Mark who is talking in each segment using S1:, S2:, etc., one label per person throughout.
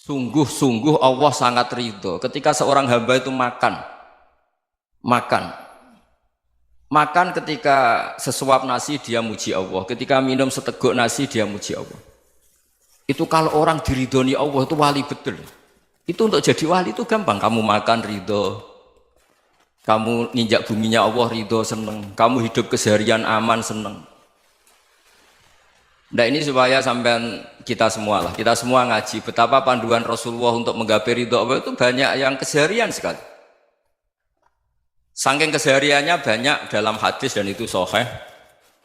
S1: Sungguh-sungguh Allah sangat ridho ketika seorang hamba itu makan, makan ketika sesuap nasi dia muji Allah, ketika minum seteguk nasi dia muji Allah. Itu kalau orang diridhoni Allah itu wali betul. Itu untuk jadi wali itu gampang. Kamu makan ridho, kamu ninjak buminya Allah ridho seneng, kamu hidup keseharian aman seneng. Nah ini supaya sampean kita semua ngaji betapa panduan Rasulullah untuk menggapai ridho Allah itu banyak yang keseharian sekali. Saking kesehariannya banyak dalam hadis dan itu sahih.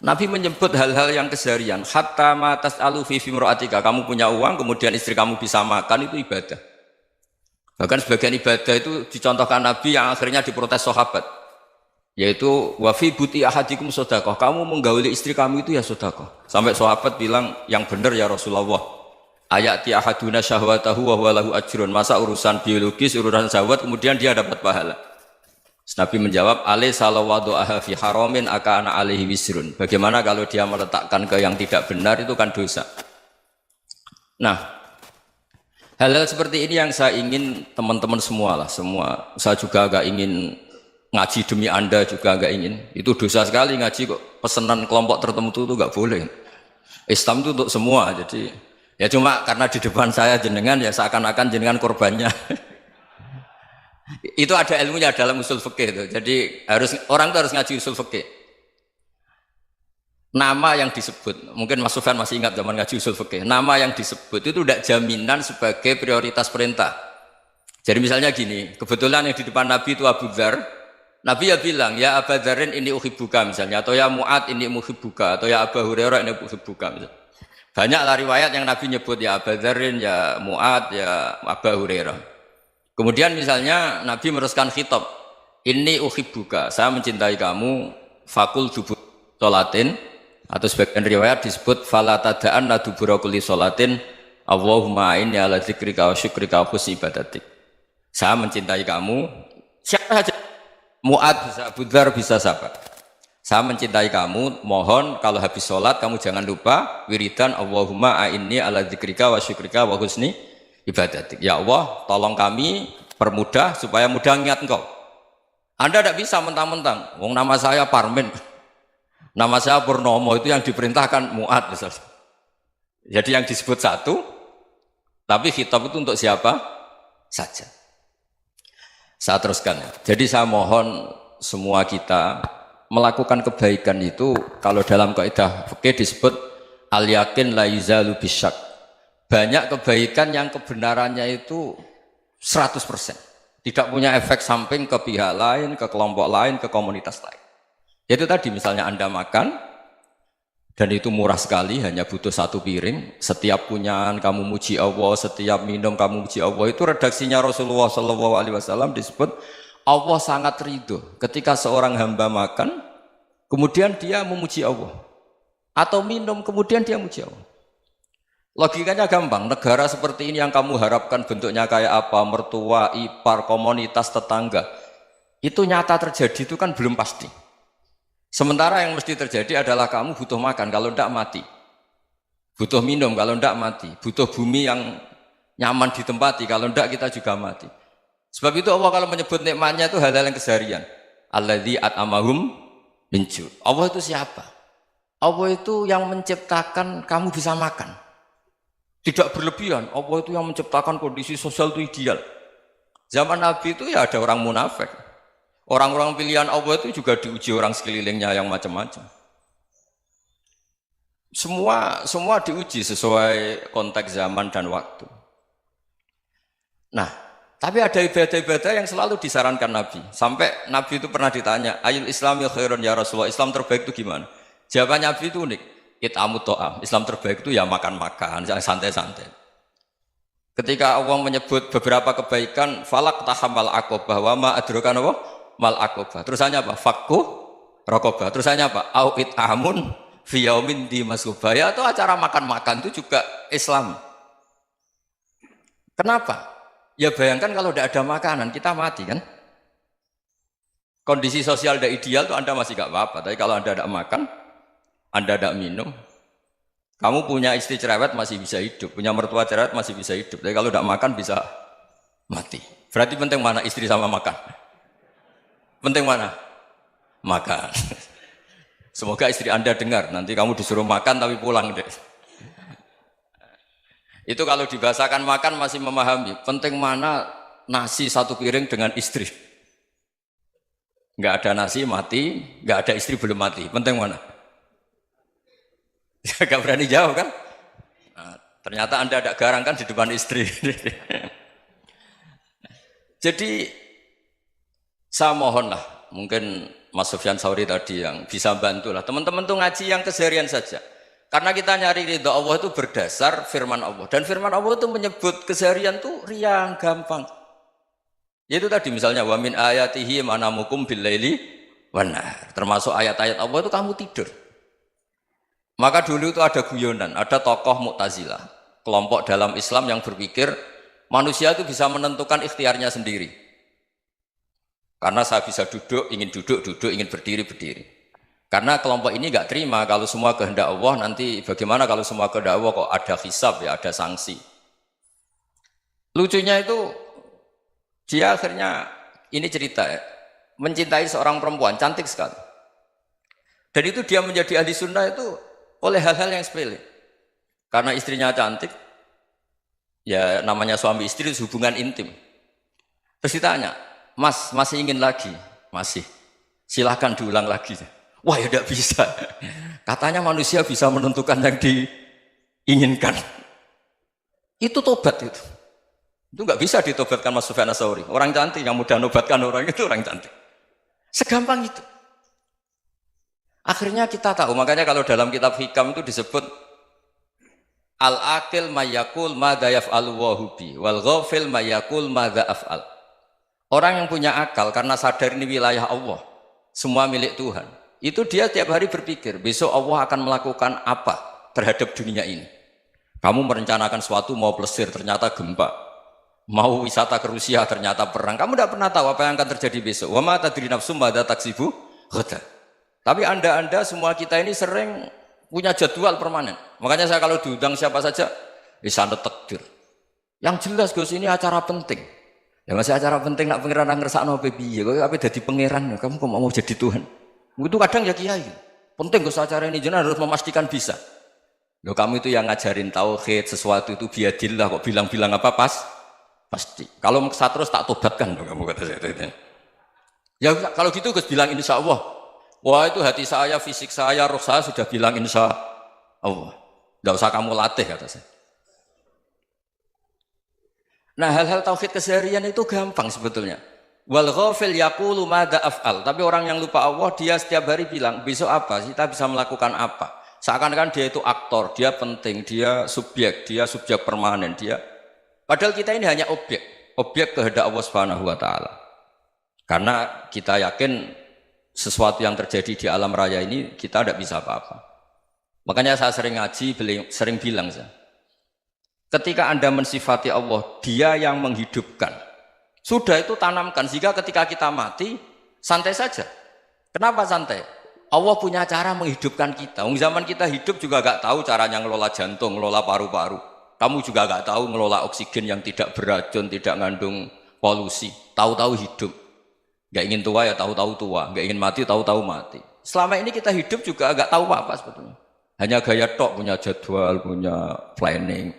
S1: Nabi menyebut hal-hal yang keseharian. Hatta ma tas'alu fi imra'atika, kamu punya uang kemudian istri kamu bisa makan itu ibadah. Bahkan sebagian ibadah itu dicontohkan Nabi yang akhirnya diprotes sahabat. Yaitu wa fi buti ahadikum sedekah, kamu menggauli istri kamu itu ya sedekah. Sampai sahabat bilang yang benar ya Rasulullah. Ayati ahaduna syahwatahu wa huwa lahu ajrun. Masa urusan biologis, urusan syahwat kemudian dia dapat pahala. Nabi menjawab, alai salawadu'aha fi haramin akana alaihi wisrun. Bagaimana kalau dia meletakkan ke yang tidak benar itu kan dosa. Nah, hal-hal seperti ini yang saya ingin teman-teman semua. Saya juga agak ingin ngaji demi Anda juga agak ingin. Itu dosa sekali ngaji kok pesanan kelompok tertentu itu enggak boleh. Islam itu untuk semua. Jadi ya cuma karena di depan saya jenengan ya seakan-akan jenengan korbannya. Itu ada ilmunya dalam usul fikih itu. Jadi orang itu harus ngaji usul fikih. Nama yang disebut, mungkin Mas Sufyan masih ingat zaman ngaji usul fikih. Nama yang disebut itu tidak jaminan sebagai prioritas perintah. Jadi misalnya gini, kebetulan yang di depan Nabi itu Abu Dzar. Nabi ya bilang, ya Abu Dzarin ini uhibbuka misalnya, atau ya Mu'ad ini uhibbuka, atau ya Abu Hurairah ini uhibbuka misalnya. Banyaklah riwayat yang Nabi nyebut ya Abu Dzarin, ya Mu'ad, ya Abu Hurairah. Kemudian misalnya Nabi meneruskan khitab, ini uhibbuka, saya mencintai kamu, fakul dubur sholatin, atau sebagian riwayat disebut falatadaan ladubura kulli sholatin, Allahumma inni ala dzikrika wa syukrika wa husni ibadatik. Saya mencintai kamu, siapa saja, Mu'ad bisa, Abu Dzar bisa siapa. Saya mencintai kamu, mohon kalau habis sholat kamu jangan lupa wiridan Allahumma inni ala dzikrika wa syukrika wa husni ibadatik. Ya Allah, tolong kami permudah supaya mudah ingat engkau. Anda tidak bisa mentang-mentang, wong nama saya Parmin, nama saya Purnomo, itu yang diperintahkan Mu'ad misalnya. Jadi yang disebut satu, tapi khitab itu untuk siapa saja. Saya teruskan ya. Jadi saya mohon semua kita melakukan kebaikan itu, kalau dalam kaidah fikih disebut al yakin la yuzalu bisyak. Banyak kebaikan yang kebenarannya itu 100%. Tidak punya efek samping ke pihak lain, ke kelompok lain, ke komunitas lain. Itu tadi misalnya Anda makan, dan itu murah sekali, hanya butuh satu piring. Setiap punyaan kamu muji Allah, setiap minum kamu muji Allah. Itu redaksinya Rasulullah SAW disebut, Allah sangat ridho ketika seorang hamba makan, kemudian dia memuji Allah. Atau minum, kemudian dia muji Allah. Logikanya gampang, negara seperti ini yang kamu harapkan bentuknya kayak apa, mertua, ipar, komunitas, tetangga, itu nyata terjadi itu kan belum pasti. Sementara yang mesti terjadi adalah kamu butuh makan, kalau tidak mati. Butuh minum, kalau tidak mati. Butuh bumi yang nyaman ditempati, kalau tidak kita juga mati. Sebab itu Allah kalau menyebut nikmatnya itu hal-hal yang keseharian. Alladzi at'amahum min ju'. Allah itu siapa? Allah itu yang menciptakan kamu bisa makan. Tidak berlebihan, Allah itu yang menciptakan kondisi sosial itu ideal. Zaman Nabi itu ya ada orang munafik. Orang-orang pilihan Allah itu juga diuji orang sekelilingnya yang macam-macam. Semua diuji sesuai konteks zaman dan waktu. Nah, tapi ada ibadah-ibadah yang selalu disarankan Nabi. Sampai Nabi itu pernah ditanya, ayul islami khairun ya Rasulullah, Islam terbaik itu gimana? Jawaban Nabi itu unik. It'amut to'am, Islam terbaik itu ya makan-makan, santai-santai. Ketika Allah menyebut beberapa kebaikan, falak tahamal akobah, wa ma adrokan apa? Mal akobah. Terusannya apa? Fakku rokobah. Terusannya apa? Au it'amun fiyaumin di masubah. Ya itu acara makan-makan itu juga Islam. Kenapa? Ya bayangkan kalau tidak ada makanan, kita mati kan? Kondisi sosial tidak ideal itu Anda masih gak apa-apa, tapi kalau Anda tidak makan, Anda tidak minum, Kamu punya istri cerewet masih bisa hidup, punya mertua cerewet masih bisa hidup. Tapi kalau tidak makan bisa mati. Berarti penting mana istri sama makan? Penting mana? Makan. Semoga istri Anda dengar. Nanti kamu disuruh makan tapi pulang deh. Itu kalau dibahasakan makan masih memahami. Penting mana nasi satu piring dengan istri. Nggak ada nasi mati, nggak ada istri belum mati. Penting mana? Gak berani jawab kan? Nah, ternyata Anda ada garang kan di depan istri. Jadi saya mohonlah, mungkin Mas Sufyan Sauri tadi yang bisa bantu lah. Teman-teman tuh ngaji yang keseharian saja. Karena kita nyari ridha Allah itu berdasar firman Allah. Dan firman Allah itu menyebut keseharian tuh riang, gampang. Yaitu tadi misalnya wa min ayatihi manamukum billaili wan nahar. Termasuk ayat-ayat Allah itu kamu tidur. Maka dulu itu ada guyonan, ada tokoh Mu'tazilah, kelompok dalam Islam yang berpikir manusia itu bisa menentukan ikhtiarnya sendiri. Karena saya bisa duduk, ingin berdiri, berdiri. Karena kelompok ini nggak terima kalau semua kehendak Allah, nanti bagaimana kalau semua kehendak Allah kok ada hisab ya, ada sanksi. Lucunya itu, dia akhirnya, ini cerita ya, mencintai seorang perempuan, cantik sekali. Dan itu dia menjadi ahli sunnah itu oleh hal-hal yang sepele. Karena istrinya cantik, ya namanya suami istri itu hubungan intim. Terus ditanya, Mas, masih ingin lagi? Masih. Silahkan diulang lagi. Wah ya tidak bisa. Katanya manusia bisa menentukan yang diinginkan. Itu tobat itu. Itu nggak bisa ditobatkan Mas Sufyan Ats-Tsauri. Orang cantik yang mudah nobatkan orang itu orang cantik. Segampang itu. Akhirnya kita tahu, makanya kalau dalam kitab Hikam itu disebut al-aqil mayyakul madza yaf'alu wa hubi wal ghafil mayyakul madza af'al. Orang yang punya akal karena sadar ini wilayah Allah, semua milik Tuhan. Itu dia tiap hari berpikir, besok Allah akan melakukan apa terhadap dunia ini. Kamu merencanakan suatu mau plesir, ternyata gempa. Mau wisata ke Rusia, ternyata perang. Kamu tidak pernah tahu apa yang akan terjadi besok. Wa ma tadri nafsum madza taksibu ghadan. Tapi anda semua kita ini sering punya jadwal permanen. Makanya saya kalau diundang siapa saja, bisa takdir. Yang jelas Gus ini acara penting. Ya masih acara penting nak pangeran ngersakno piye? Kowe ape dadi pangeran, kamu kok mau jadi Tuhan? Itu kadang ya kiai. Penting Gus acara ini jenengan harus memastikan bisa. Loh kamu itu yang ngajarin tauhid, sesuatu itu biadillah kok bilang-bilang apa pasti. Kalau maksa terus tak tobatkan kamu kata saya. Ya kalau gitu Gus bilang insya Allah. Wah itu hati saya, fisik saya, roh saya sudah bilang insya Allah. Tidak usah kamu latih kata saya. Nah hal-hal tauhid keseharian itu gampang sebetulnya. Wal ghafil yaqulu madza af'al. Tapi orang yang lupa Allah dia setiap hari bilang besok apa? Kita bisa melakukan apa? Seakan-akan dia itu aktor, dia penting, dia subjek permanen, dia. Padahal kita ini hanya objek kehendak Allah Subhanahu wa taala. Karena kita yakin sesuatu yang terjadi di alam raya ini kita tidak bisa apa-apa. Makanya saya sering ngaji, sering bilang saya, ketika Anda mensifati Allah, dia yang menghidupkan. Sudah itu tanamkan, sehingga ketika kita mati, santai saja. Kenapa santai? Allah punya cara menghidupkan kita. Zaman kita hidup juga gak tahu caranya ngelola jantung, ngelola paru-paru. Kamu juga gak tahu ngelola oksigen yang tidak beracun, tidak mengandung polusi. Tahu-tahu hidup. Gak ingin tua ya tahu-tahu tua, gak ingin mati tahu-tahu mati. Selama ini kita hidup juga gak tahu apa sebetulnya. Hanya gaya tok, punya jadwal, punya planning.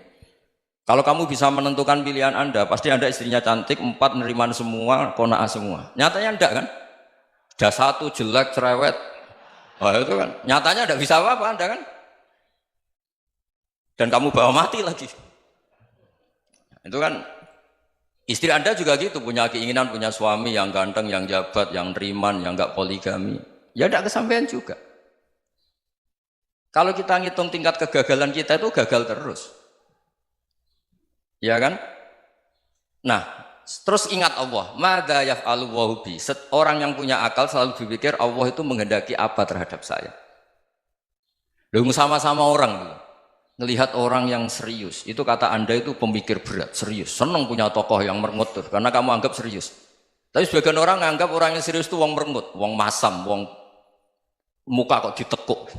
S1: Kalau kamu bisa menentukan pilihan Anda, pasti Anda istrinya cantik, 4 neriman semua, kona'ah semua. Nyatanya enggak kan? Ada 1 jelek, cerewet. Oh itu kan, nyatanya enggak bisa apa-apa Anda kan? Dan kamu bawa mati lagi. Itu kan, istri Anda juga gitu, punya keinginan, punya suami yang ganteng, yang jabat, yang neriman, yang enggak poligami. Ya enggak kesampaian juga. Kalau kita ngitung tingkat kegagalan kita itu gagal terus. Ya kan? Nah, terus ingat Allah, madza yaf'alu wa hubi. Orang yang punya akal selalu berpikir Allah itu menghendaki apa terhadap saya. Lalu sama-sama orang ngelihat orang yang serius, itu kata Anda itu pemikir berat, serius. Senang punya tokoh yang merengut karena kamu anggap serius. Tapi sebagian orang anggap orang yang serius itu wong merengut, wong masam, wong muka kok ditekuk.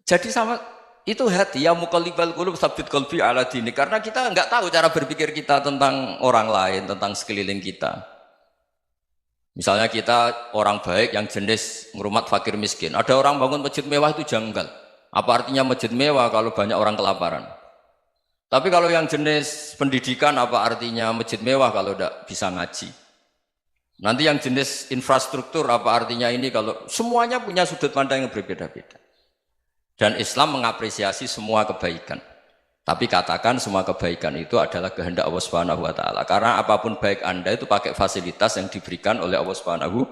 S1: Jadi sama Itu hati, ya muqallibal qulub tsabbit qalbi ala dinik. Karena kita nggak tahu cara berpikir kita tentang orang lain, tentang sekeliling kita. Misalnya kita orang baik yang jenis ngrumat fakir miskin. Ada orang bangun masjid mewah itu janggal. Apa artinya masjid mewah kalau banyak orang kelaparan? Tapi kalau yang jenis pendidikan apa artinya masjid mewah kalau tidak bisa ngaji? Nanti yang jenis infrastruktur apa artinya ini kalau semuanya punya sudut pandang yang berbeda-beda. Dan Islam mengapresiasi semua kebaikan. Tapi katakan semua kebaikan itu adalah kehendak Allah Subhanahu wa taala. Karena apapun baik Anda itu pakai fasilitas yang diberikan oleh Allah Subhanahu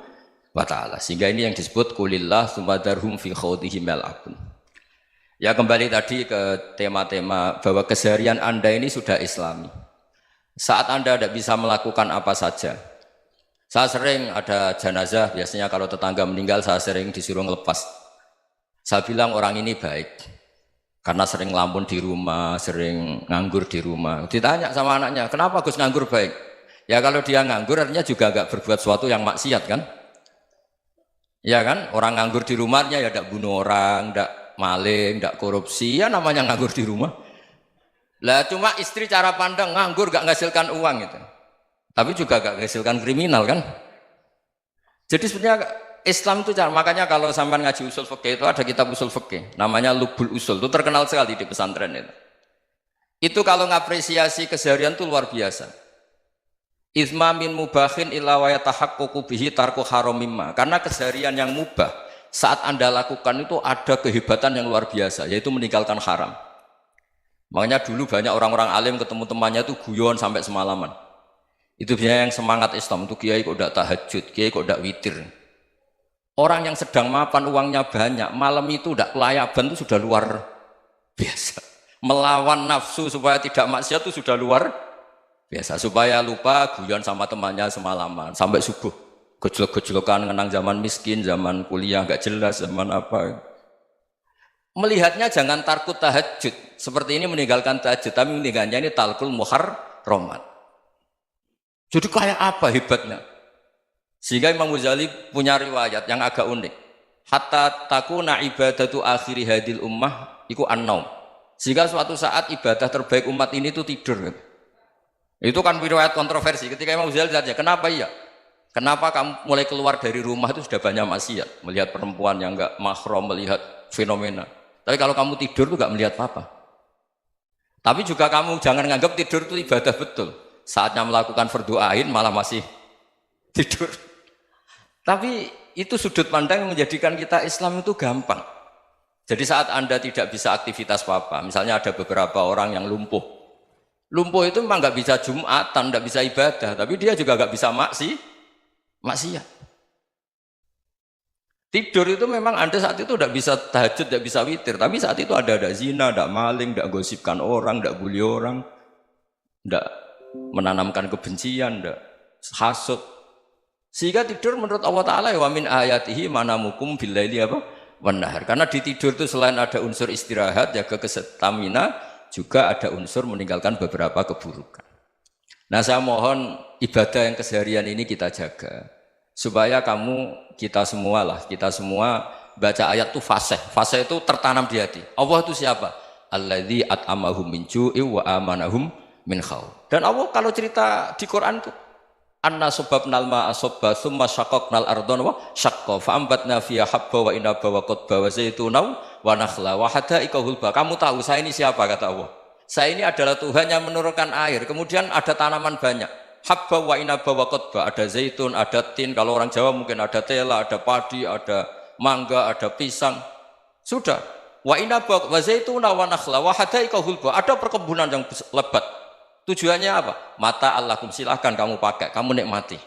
S1: wa taala. Sehingga ini yang disebut kulillah sumadarhum fi khawdihim yal'abun. Ya kembali tadi ke tema-tema bahwa keseharian Anda ini sudah Islami. Saat Anda tidak bisa melakukan apa saja. Saya sering ada jenazah, biasanya kalau tetangga meninggal saya sering disuruh ngelepas. Saya bilang orang ini baik karena sering ngelamun di rumah, sering nganggur di rumah. Ditanya sama anaknya, kenapa Gus nganggur baik? Ya kalau dia nganggur artinya juga agak berbuat sesuatu yang maksiat kan? Ya kan, orang nganggur di rumahnya ya tidak bunuh orang, tidak maling, tidak korupsi, ya namanya nganggur di rumah. Lah cuma istri cara pandang nganggur gak menghasilkan uang itu, tapi juga gak menghasilkan kriminal kan? Jadi sebenarnya Islam itu cara, makanya kalau sampai ngaji usul fikih itu ada kitab usul fikih namanya Lubul Usul, itu terkenal sekali di pesantren itu. Itu kalau ngapresiasi keseharian itu luar biasa. Izma min mubahin illa wa yatahaqququ bihi tarku haramimma. Karena keseharian yang mubah saat Anda lakukan itu ada kehebatan yang luar biasa, yaitu meninggalkan haram. Makanya dulu banyak orang-orang alim ketemu temannya itu guyon sampai semalaman. Itu biasanya yang semangat Islam itu kiai kok tidak tahajud, kiai kok tidak witir. Orang yang sedang mapan uangnya banyak, malam itu tidak kelayaban itu sudah luar biasa. Melawan nafsu supaya tidak maksiat itu sudah luar biasa. Supaya lupa guyon sama temannya semalaman sampai subuh. Gejolak-gejolokan kenang zaman miskin, zaman kuliah nggak jelas, zaman apa. Melihatnya jangan tarkut tahajud. Seperti ini meninggalkan tahajud, tapi meninggalnya ini talkul muharramat. Jadi kayak apa hebatnya? Sehingga Imam Ghazali punya riwayat yang agak unik. Hatta takuna ibadatu akhiri hadil ummah iku an-naum. Sehingga suatu saat ibadah terbaik umat ini itu tidur. Itu kan riwayat kontroversi. Ketika Imam Ghazali tanya, kenapa iya? Kenapa kamu mulai keluar dari rumah itu sudah banyak maksiat? Melihat perempuan yang enggak mahram, melihat fenomena. Tapi kalau kamu tidur itu enggak melihat apa-apa. Tapi juga kamu jangan nganggap tidur itu ibadah betul. Saatnya melakukan fardu ain malah masih tidur. Tapi itu sudut pandang yang menjadikan kita Islam itu gampang. Jadi saat Anda tidak bisa aktivitas apa-apa, misalnya ada beberapa orang yang lumpuh. Lumpuh itu memang nggak bisa Jumatan, nggak bisa ibadah, tapi dia juga nggak bisa maksiat. Tidur itu memang Anda saat itu tidak bisa tahajud, tidak bisa witir, tapi saat itu ada zina, ada maling, tidak gosipkan orang, tidak bully orang, tidak menanamkan kebencian, tidak hasud. Sehingga tidur menurut Allah Ta'ala wa min ayatihi manamukum billaili apa? Wan-nahar. Karena di tidur itu selain ada unsur istirahat, jaga kestamina, juga ada unsur meninggalkan beberapa keburukan. Nah saya mohon ibadah yang keseharian ini kita jaga. Supaya kita semua baca ayat itu fasih. Fasih itu tertanam di hati. Allah itu siapa? Alladzi at'amahum min ju'i wa amanahum min khauf. Dan Allah kalau cerita di Quran itu anna sababnal ma'a sabba thumma syaqaqnal ardhan wa syaqqa fa ambatna fiha habba wa inaba wa qadba wa zaituna wa nakhla wa hadaika hulba. Kamu tahu saya ini siapa, kata Allah. Saya ini adalah Tuhan yang menurunkan air, kemudian ada tanaman banyak. Habba wa inaba wa qadba, ada zaitun, ada tin, kalau orang Jawa mungkin ada tela, ada padi, ada mangga, ada pisang. Sudah. Wa inaba wa zaituna wa nakhla wa hadaika hulba, ada perkebunan yang lebat. Tujuannya apa? Mata Allahkum, silahkan kamu pakai, kamu nikmati.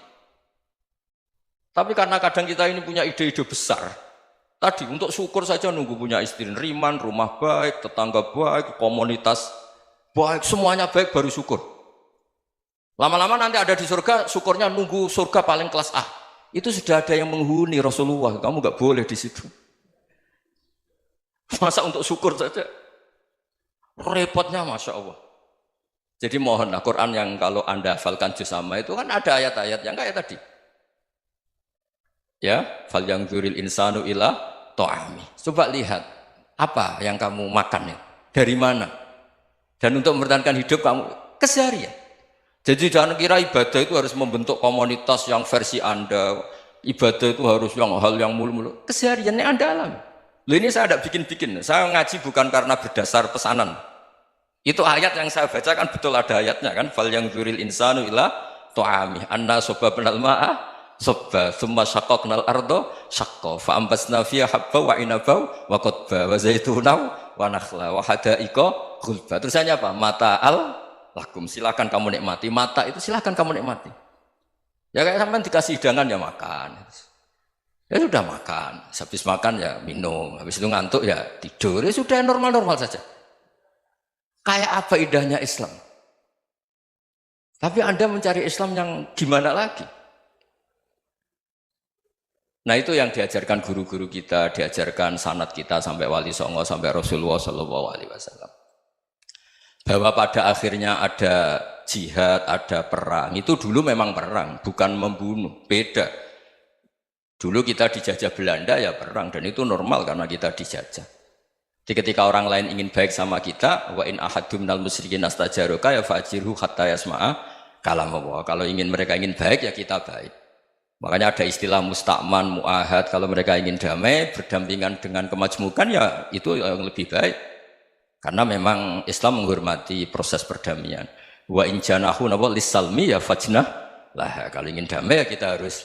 S1: Tapi karena kadang kita ini punya ide-ide besar. Tadi untuk syukur saja nunggu punya istri riman, rumah baik, tetangga baik, komunitas baik, semuanya baik baru syukur. Lama-lama nanti ada di surga, syukurnya nunggu surga paling kelas A. Itu sudah ada yang menghuni Rasulullah, kamu nggak boleh di situ. Masa untuk syukur saja? Repotnya Masya Allah. Jadi mohonlah Quran yang kalau Anda hafalkan juz sama itu kan ada ayat-ayat yang kayak tadi. Ya, fal yanzuril insanu ila ta'ami. Coba lihat Apa yang kamu makan ya? Dari mana? Dan untuk mempertahankan hidup kamu keseharian. Jadi jangan kira ibadah itu harus membentuk komunitas yang versi Anda. Ibadah itu harus yang hal yang mulu-mulu. Kesehariannya Anda alami. Loh ini saya tidak bikin-bikin. Saya ngaji bukan karena berdasar pesanan. Itu ayat yang saya baca kan betul ada ayatnya kan. Fal yang dzuril insanu ila tu'ami anna sobabnal ma'a sobba thumma syaqqaqnal ardo syaqqa fa ambasna fiha habba wa inaba wa qadba wa zaituna wa nakhla wa hadaika ghulba. Terusannya apa? Mata'al lakum, silakan kamu nikmati. Mata itu silakan kamu nikmati. Ya kayak sampean dikasih hidangan ya makan. Ya sudah makan, habis makan ya minum, habis itu ngantuk ya tidur. Ya sudah normal-normal saja. Kayak apa indahnya Islam? Tapi Anda mencari Islam yang gimana lagi? Nah itu yang diajarkan guru-guru kita, diajarkan sanad kita sampai Wali Songo, sampai Rasulullah SAW. Bahwa pada akhirnya ada jihad, ada perang. Itu dulu memang perang, bukan membunuh, beda. Dulu kita dijajah Belanda ya perang, dan itu normal karena kita dijajah. Jadi ketika orang lain ingin baik sama kita, wa in ahadum minal musyrikin astajaroka ya fajirhu hatta yasma'a kalam Allah. Kalau mereka ingin baik ya kita baik. Makanya ada istilah mustakman, mu'ahad. Kalau mereka ingin damai, berdampingan dengan kemajmukan ya itu yang lebih baik. Karena memang Islam menghormati proses perdamaian. Wa in janahu lis-salmi ya fajnah lah. Kalau ingin damai ya kita harus